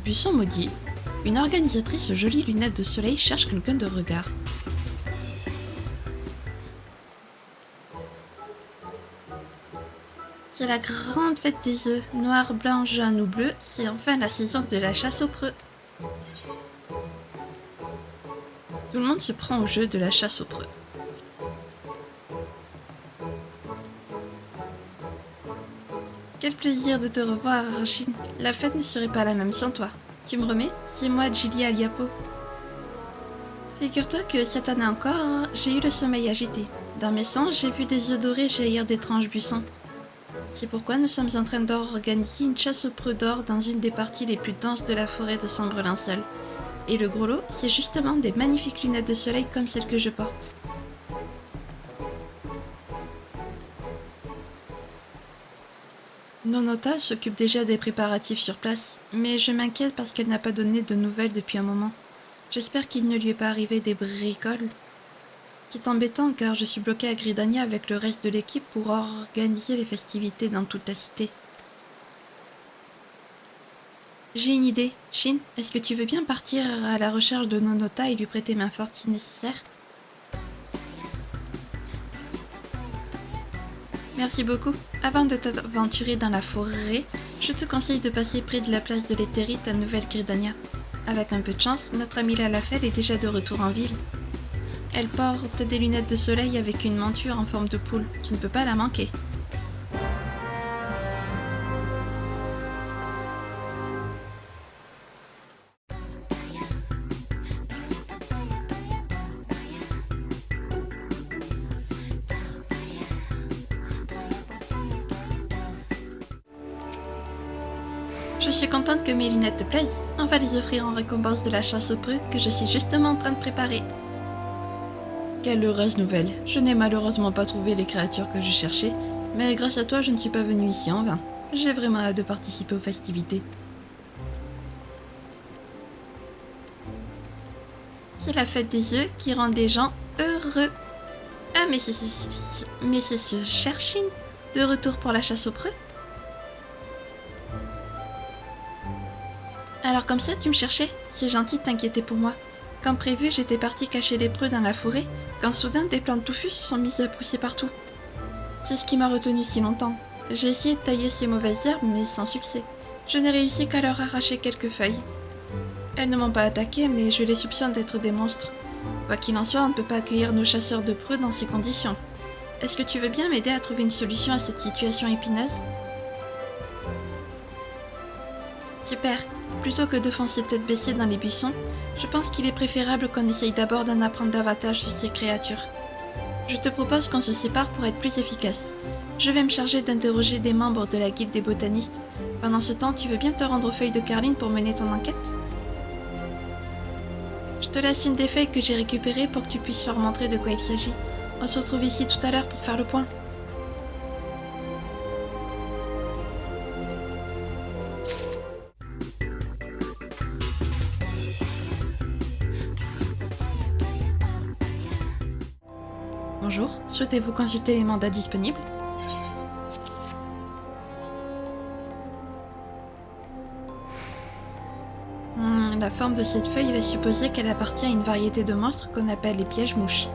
Buisson maudit, une organisatrice aux jolies lunettes de soleil cherche quelqu'un de regard. C'est la grande fête des œufs, noir, blanc, jaune ou bleu, c'est enfin la saison de la chasse aux preux. Tout le monde se prend au jeu de la chasse aux preux. Quel plaisir de te revoir, Rachid. La fête ne serait pas la même sans toi. Tu me remets? C'est moi, Gilly Aliapo. Figure-toi que cette année encore, j'ai eu le sommeil agité. Dans mes songes, j'ai vu des œufs dorés jaillir d'étranges buissons. C'est pourquoi nous sommes en train d'organiser une chasse aux preux d'or dans une des parties les plus denses de la forêt de Sambre-Linceul. Et le gros lot, c'est justement des magnifiques lunettes de soleil comme celles que je porte. Nonota s'occupe déjà des préparatifs sur place, mais je m'inquiète parce qu'elle n'a pas donné de nouvelles depuis un moment. J'espère qu'il ne lui est pas arrivé des bricoles. C'est embêtant car je suis bloquée à Gridania avec le reste de l'équipe pour organiser les festivités dans toute la cité. J'ai une idée. Shin, est-ce que tu veux bien partir à la recherche de Nonota et lui prêter main forte si nécessaire? Merci beaucoup. Avant de t'aventurer dans la forêt, je te conseille de passer près de la place de l'Éthérite à Nouvelle-Gridania. Avec un peu de chance, notre amie Lalafell est déjà de retour en ville. Elle porte des lunettes de soleil avec une monture en forme de poule. Tu ne peux pas la manquer. Je suis contente que mes lunettes te plaisent. On va les offrir en récompense de la chasse aux preux que je suis justement en train de préparer. Quelle heureuse nouvelle. Je n'ai malheureusement pas trouvé les créatures que je cherchais, mais grâce à toi, je ne suis pas venue ici en vain. J'ai vraiment hâte de participer aux festivités. C'est la fête des œufs qui rend les gens heureux. Ah, mais c'est ce cher Shin, de retour pour la chasse aux preux. Alors comme ça, tu me cherchais? C'est gentil de t'inquiéter pour moi. Comme prévu, j'étais partie cacher les preux dans la forêt, quand soudain des plantes touffues se sont mises à pousser partout. C'est ce qui m'a retenue si longtemps. J'ai essayé de tailler ces mauvaises herbes, mais sans succès. Je n'ai réussi qu'à leur arracher quelques feuilles. Elles ne m'ont pas attaqué, mais je les soupçonne d'être des monstres. Quoi qu'il en soit, on ne peut pas accueillir nos chasseurs de preux dans ces conditions. Est-ce que tu veux bien m'aider à trouver une solution à cette situation épineuse? Super. Plutôt que de foncer tête baissée dans les buissons, je pense qu'il est préférable qu'on essaye d'abord d'en apprendre davantage sur ces créatures. Je te propose qu'on se sépare pour être plus efficace. Je vais me charger d'interroger des membres de la guilde des botanistes. Pendant ce temps, tu veux bien te rendre aux feuilles de Carline pour mener ton enquête? Je te laisse une des feuilles que j'ai récupérées pour que tu puisses leur montrer de quoi il s'agit. On se retrouve ici tout à l'heure pour faire le point. Bonjour, souhaitez-vous consulter les mandats disponibles? La forme de cette feuille laisse supposer qu'elle appartient à une variété de monstres qu'on appelle les pièges-mouches.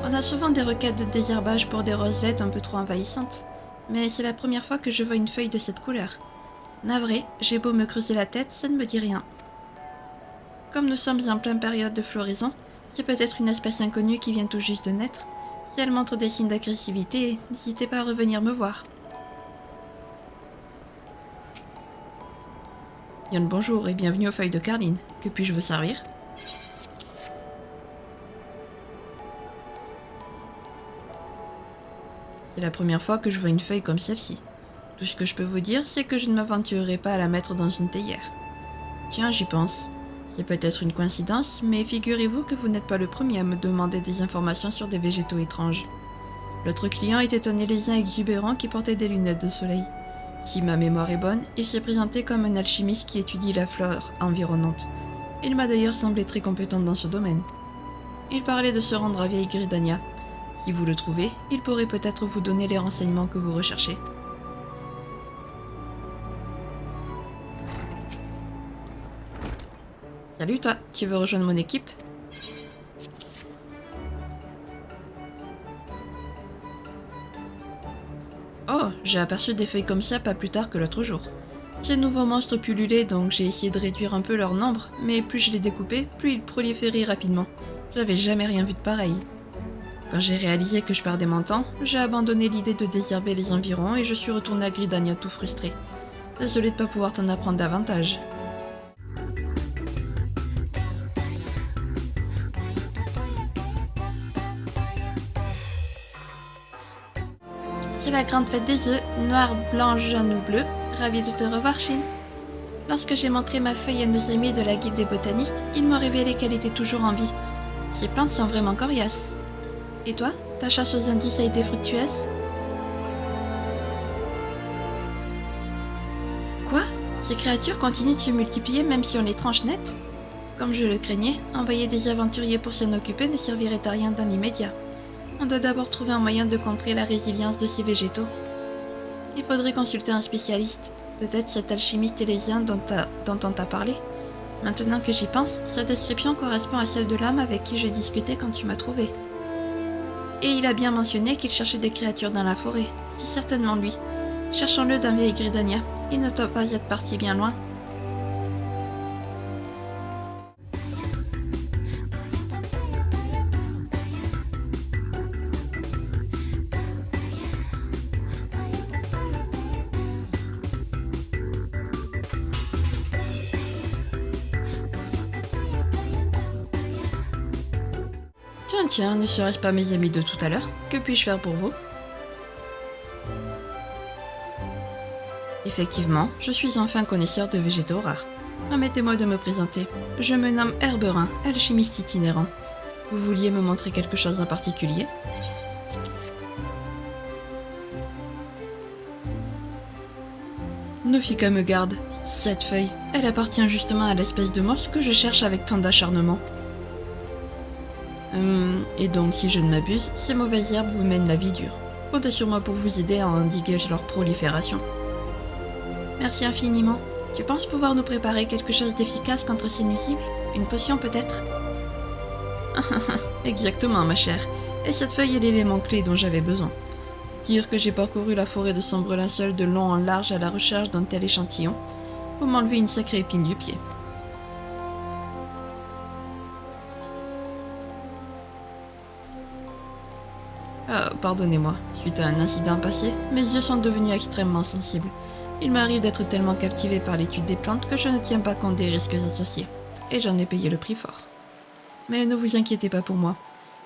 On a souvent des requêtes de désherbage pour des roselettes un peu trop envahissantes, mais c'est la première fois que je vois une feuille de cette couleur. Navré, j'ai beau me creuser la tête, ça ne me dit rien. Comme nous sommes en pleine période de floraison, c'est peut-être une espèce inconnue qui vient tout juste de naître. Si elle montre des signes d'agressivité, n'hésitez pas à revenir me voir. Bien le bonjour et bienvenue aux feuilles de Carline. Que puis-je vous servir? C'est la première fois que je vois une feuille comme celle-ci. Tout ce que je peux vous dire, c'est que je ne m'aventurerai pas à la mettre dans une théière. Tiens, j'y pense. C'est peut-être une coïncidence, mais figurez-vous que vous n'êtes pas le premier à me demander des informations sur des végétaux étranges. L'autre client était un élésien exubérant qui portait des lunettes de soleil. Si ma mémoire est bonne, il s'est présenté comme un alchimiste qui étudie la flore environnante. Il m'a d'ailleurs semblé très compétent dans ce domaine. Il parlait de se rendre à Vieille Gridania. Si vous le trouvez, il pourrait peut-être vous donner les renseignements que vous recherchez. Salut toi, tu veux rejoindre mon équipe? Oh, j'ai aperçu des feuilles comme ça pas plus tard que l'autre jour. Ces nouveaux monstres pullulaient, donc j'ai essayé de réduire un peu leur nombre, mais plus je les découpais, plus ils proliféraient rapidement. J'avais jamais rien vu de pareil. Quand j'ai réalisé que je perdais mon temps, j'ai abandonné l'idée de désherber les environs et je suis retourné à Gridania tout frustré. Désolé de pas pouvoir t'en apprendre davantage. C'est la grande fête des œufs, noir, blanc, jaune ou bleu. Ravi de te revoir, Shin. Lorsque j'ai montré ma feuille à nos amis de la guilde des botanistes, ils m'ont révélé qu'elle était toujours en vie. Ces plantes sont vraiment coriaces. Et toi, ta chasse aux indices a été fructueuse? Quoi? Ces créatures continuent de se multiplier même si on les tranche net? Comme je le craignais, envoyer des aventuriers pour s'en occuper ne servirait à rien dans l'immédiat. On doit d'abord trouver un moyen de contrer la résilience de ces végétaux. Il faudrait consulter un spécialiste, peut-être cet alchimiste élésien dont on t'a parlé. Maintenant que j'y pense, sa description correspond à celle de l'homme avec qui je discutais quand tu m'as trouvé. Et il a bien mentionné qu'il cherchait des créatures dans la forêt. C'est certainement lui. Cherchons-le dans vieille Gridania. Il ne doit pas être parti bien loin. Tiens, ne serait-ce pas mes amis de tout à l'heure? Que puis-je faire pour vous? Effectivement, je suis enfin connaisseur de végétaux rares. Permettez-moi de me présenter. Je me nomme Herberin, alchimiste itinérant. Vous vouliez me montrer quelque chose en particulier? Nofika me garde. Cette feuille, elle appartient justement à l'espèce de monstre que je cherche avec tant d'acharnement. Et donc, si je ne m'abuse, ces mauvaises herbes vous mènent la vie dure. Comptez sur moi pour vous aider à endiguer leur prolifération. Merci infiniment. Tu penses pouvoir nous préparer quelque chose d'efficace contre ces nuisibles? Une potion peut-être? Exactement, ma chère. Et cette feuille est l'élément clé dont j'avais besoin. Dire que j'ai parcouru la forêt de sombre linceul de long en large à la recherche d'un tel échantillon, pour m'enlever une sacrée épine du pied. Pardonnez-moi, suite à un incident passé, mes yeux sont devenus extrêmement sensibles. Il m'arrive d'être tellement captivé par l'étude des plantes que je ne tiens pas compte des risques associés, et j'en ai payé le prix fort. Mais ne vous inquiétez pas pour moi.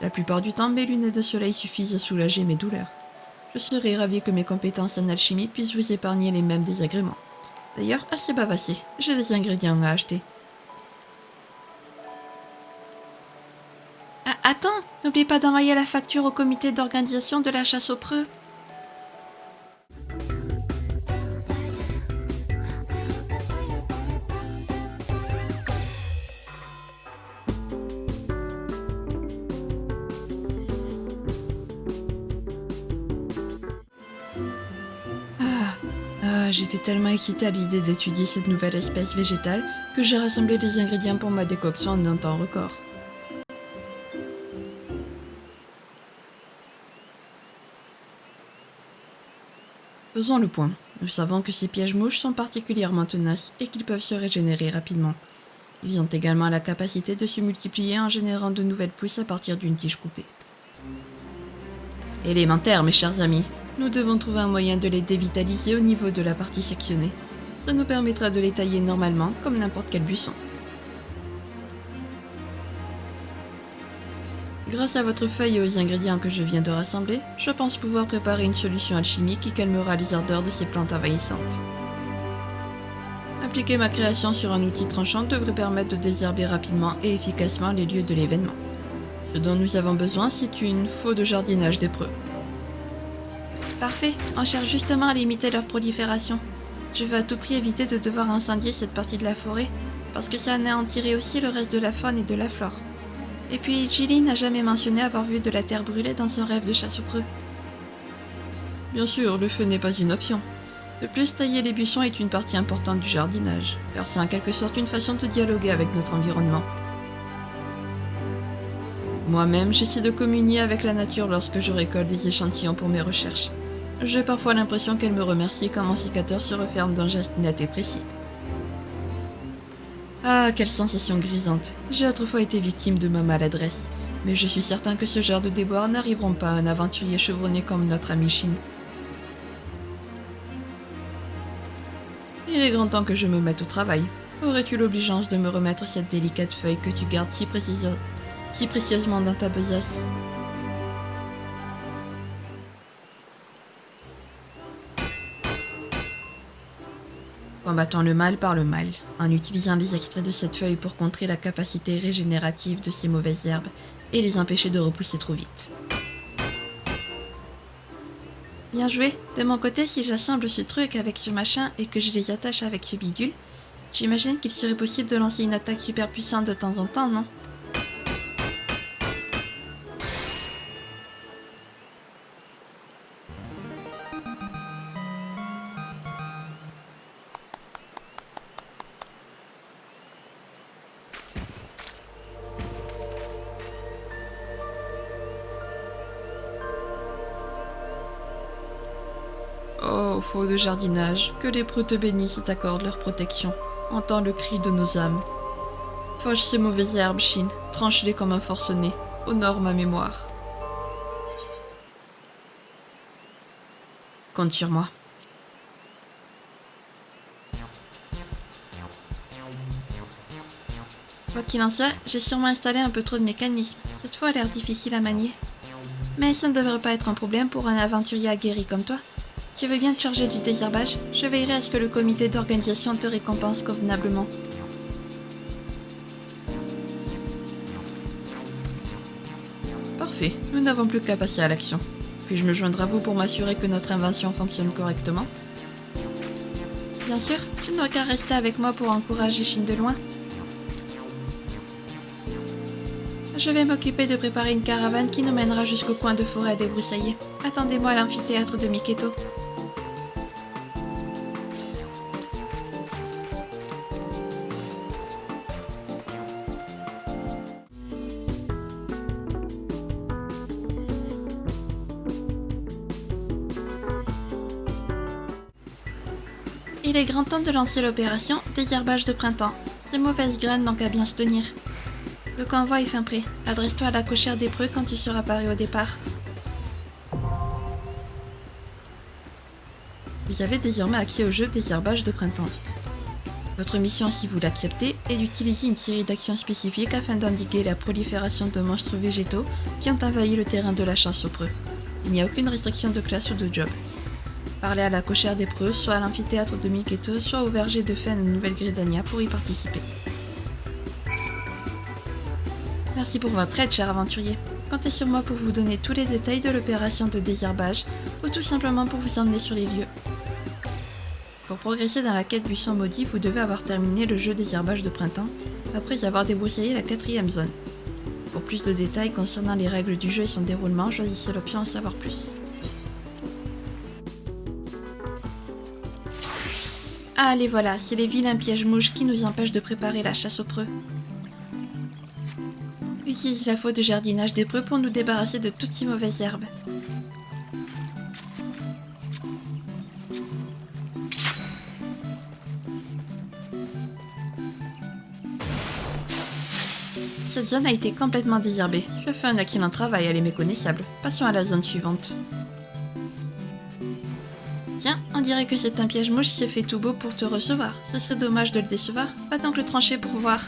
La plupart du temps, mes lunettes de soleil suffisent à soulager mes douleurs. Je serais ravi que mes compétences en alchimie puissent vous épargner les mêmes désagréments. D'ailleurs, assez bavassé, j'ai des ingrédients à acheter. Attends, n'oublie pas d'envoyer la facture au comité d'organisation de la chasse aux preux. J'étais tellement excitée à l'idée d'étudier cette nouvelle espèce végétale que j'ai rassemblé les ingrédients pour ma décoction en un temps record. Faisons le point. Nous savons que ces pièges-mouches sont particulièrement tenaces et qu'ils peuvent se régénérer rapidement. Ils ont également la capacité de se multiplier en générant de nouvelles pousses à partir d'une tige coupée. Élémentaire, mes chers amis. Nous devons trouver un moyen de les dévitaliser au niveau de la partie sectionnée. Ça nous permettra de les tailler normalement, comme n'importe quel buisson. Grâce à votre feuille et aux ingrédients que je viens de rassembler, je pense pouvoir préparer une solution alchimique qui calmera les ardeurs de ces plantes envahissantes. Appliquer ma création sur un outil tranchant devrait permettre de désherber rapidement et efficacement les lieux de l'événement. Ce dont nous avons besoin, c'est une faux de jardinage des preux. Parfait, on cherche justement à limiter leur prolifération. Je veux à tout prix éviter de devoir incendier cette partie de la forêt, parce que ça anéantirait aussi le reste de la faune et de la flore. Et puis, Jilly n'a jamais mentionné avoir vu de la terre brûlée dans son rêve de chasse aux preux. Bien sûr, le feu n'est pas une option. De plus, tailler les buissons est une partie importante du jardinage, car c'est en quelque sorte une façon de dialoguer avec notre environnement. Moi-même, j'essaie de communier avec la nature lorsque je récolte des échantillons pour mes recherches. J'ai parfois l'impression qu'elle me remercie quand mon sécateur se referme d'un geste net et précis. Ah, quelle sensation grisante. J'ai autrefois été victime de ma maladresse, mais je suis certain que ce genre de déboires n'arriveront pas à un aventurier chevronné comme notre ami Shin. Il est grand temps que je me mette au travail. Aurais-tu l'obligeance de me remettre cette délicate feuille que tu gardes si précieusement dans ta besace? Combattons le mal par le mal, en utilisant les extraits de cette feuille pour contrer la capacité régénérative de ces mauvaises herbes et les empêcher de repousser trop vite. Bien joué. De mon côté, si j'assemble ce truc avec ce machin et que je les attache avec ce bidule, j'imagine qu'il serait possible de lancer une attaque super puissante de temps en temps, non? Oh, faux de jardinage, que les preux te bénissent et t'accordent leur protection. Entends le cri de nos âmes. Fauche ces mauvaises herbes, Shin, tranche-les comme un forcené. Honore ma mémoire. Compte sur moi. Quoi qu'il en soit, j'ai sûrement installé un peu trop de mécanismes. Cette fois a l'air difficile à manier. Mais ça ne devrait pas être un problème pour un aventurier aguerri comme toi. Tu veux bien te charger du désherbage? Je veillerai à ce que le comité d'organisation te récompense convenablement. Parfait, nous n'avons plus qu'à passer à l'action. Puis-je me joindre à vous pour m'assurer que notre invention fonctionne correctement? Bien sûr, tu n'auras qu'à rester avec moi pour encourager Shin de loin. Je vais m'occuper de préparer une caravane qui nous mènera jusqu'au coin de forêt à débroussailler. Attendez-moi à l'amphithéâtre de Miketo. Il est grand temps de lancer l'opération désherbage de printemps. Ces mauvaises graines n'ont qu'à bien se tenir. Le convoi est fin prêt. Adresse-toi à la cochère des preux quand tu seras paré au départ. Vous avez désormais accès au jeu désherbage de printemps. Votre mission, si vous l'acceptez, est d'utiliser une série d'actions spécifiques afin d'indiquer la prolifération de monstres végétaux qui ont envahi le terrain de la chasse aux preux. Il n'y a aucune restriction de classe ou de job. Parlez à la cochère des preux, soit à l'amphithéâtre de Miketo, soit au verger de Fen de Nouvelle-Gridania pour y participer. Merci pour votre aide, cher aventurier. Comptez sur moi pour vous donner tous les détails de l'opération de désherbage ou tout simplement pour vous emmener sur les lieux. Pour progresser dans la quête buisson maudit, vous devez avoir terminé le jeu désherbage de printemps après avoir débroussaillé la 4e zone. Pour plus de détails concernant les règles du jeu et son déroulement, choisissez l'option en savoir plus. Ah, les voilà, c'est les vilains pièges-mouches qui nous empêchent de préparer la chasse aux preux. Utilise la faute de jardinage des preux pour nous débarrasser de toutes ces mauvaises herbes. Cette zone a été complètement désherbée. Tu as fait un excellent travail, elle est méconnaissable. Passons à la zone suivante. Tiens, on dirait que c'est un piège-mouche qui s'est fait tout beau pour te recevoir. Ce serait dommage de le décevoir. Va donc le trancher pour voir.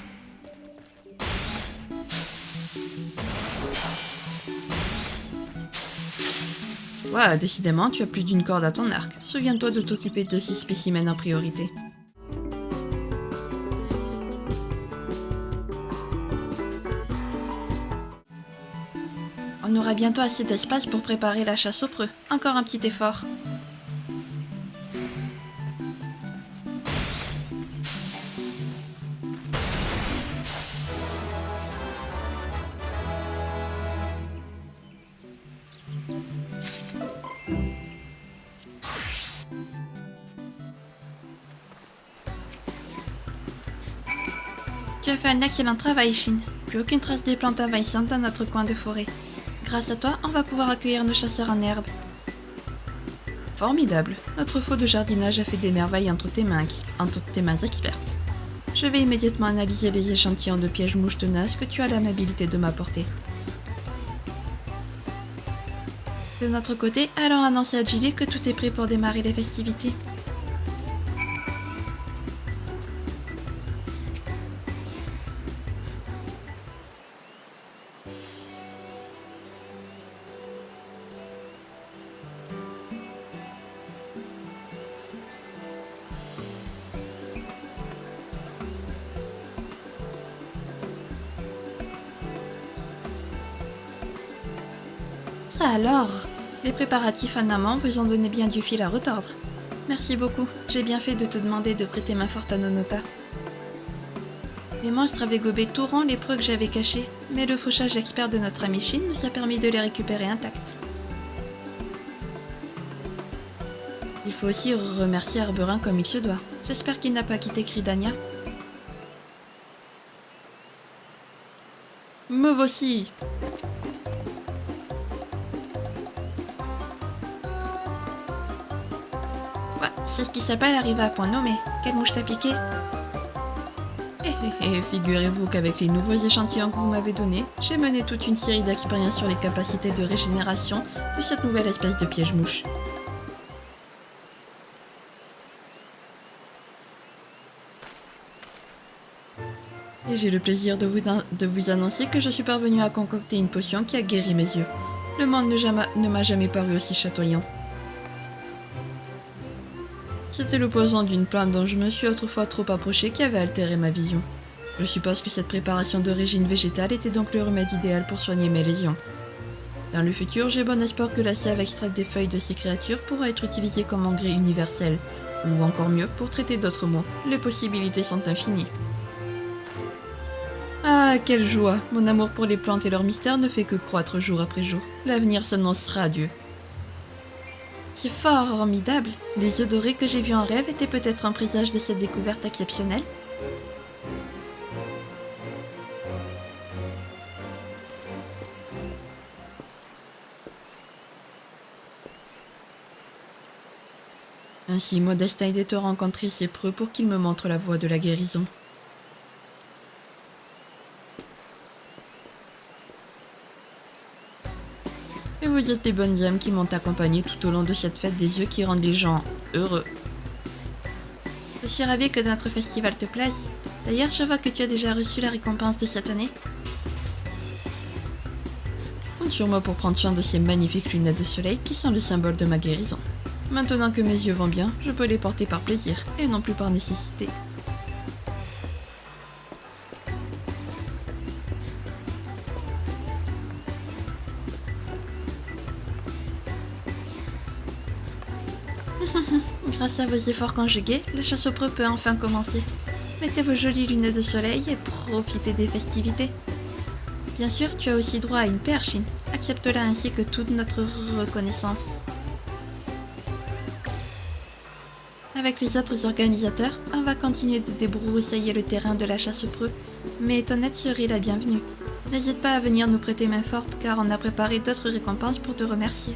Ouais, décidément, tu as plus d'une corde à ton arc. Souviens-toi de t'occuper de ces spécimens en priorité. On aura bientôt assez d'espace pour préparer la chasse aux preux. Encore un petit effort. Tu as fait un excellent travail, Shin. Plus aucune trace des plantes envahissantes dans notre coin de forêt. Grâce à toi, on va pouvoir accueillir nos chasseurs en herbe. Formidable. Notre faux de jardinage a fait des merveilles entre tes mains expertes. Je vais immédiatement analyser les échantillons de pièges mouches tenaces que tu as l'amabilité de m'apporter. De notre côté, allons annoncer à Gilly que tout est prêt pour démarrer les festivités. Ça alors, les préparatifs en amont vous ont donné bien du fil à retordre. Merci beaucoup, j'ai bien fait de te demander de prêter main forte à Nonota. Les monstres avaient gobé tout rond les preux que j'avais cachés, mais le fauchage expert de notre ami Shin nous a permis de les récupérer intacts. Il faut aussi remercier Arberin comme il se doit. J'espère qu'il n'a pas quitté Cridania. Me voici! C'est ce qui s'appelle arriver à point nommé. Quelle mouche t'a piqué? Figurez-vous qu'avec les nouveaux échantillons que vous m'avez donnés, j'ai mené toute une série d'expériences sur les capacités de régénération de cette nouvelle espèce de piège-mouche. Et j'ai le plaisir de vous annoncer que je suis parvenue à concocter une potion qui a guéri mes yeux. Le monde ne m'a jamais paru aussi chatoyant. C'était le poison d'une plante dont je me suis autrefois trop approchée qui avait altéré ma vision. Je suppose que cette préparation d'origine végétale était donc le remède idéal pour soigner mes lésions. Dans le futur, j'ai bon espoir que la sève extraite des feuilles de ces créatures pourra être utilisée comme engrais universel, ou encore mieux, pour traiter d'autres maux. Les possibilités sont infinies. Ah, quelle joie! Mon amour pour les plantes et leurs mystères ne fait que croître jour après jour. L'avenir s'annonce radieux. C'est fort formidable. Les œufs dorés que j'ai vus en rêve étaient peut-être un présage de cette découverte exceptionnelle. Ainsi, Modeste a aidé de rencontrer ses preux pour qu'il me montre la voie de la guérison. Et vous êtes les bonnes âmes qui m'ont accompagné tout au long de cette fête des œufs qui rendent les gens heureux. Je suis ravie que notre festival te plaise. D'ailleurs, je vois que tu as déjà reçu la récompense de cette année. Compte sur moi pour prendre soin de ces magnifiques lunettes de soleil qui sont le symbole de ma guérison. Maintenant que mes yeux vont bien, je peux les porter par plaisir et non plus par nécessité. Grâce à vos efforts conjugués, la chasse aux preux peut enfin commencer. Mettez vos jolies lunettes de soleil et profitez des festivités. Bien sûr, tu as aussi droit à une paire, Shin. Accepte-la ainsi que toute notre reconnaissance. Avec les autres organisateurs, on va continuer de débroussailler le terrain de la chasse aux preux, mais ton aide serait la bienvenue. N'hésite pas à venir nous prêter main forte car on a préparé d'autres récompenses pour te remercier.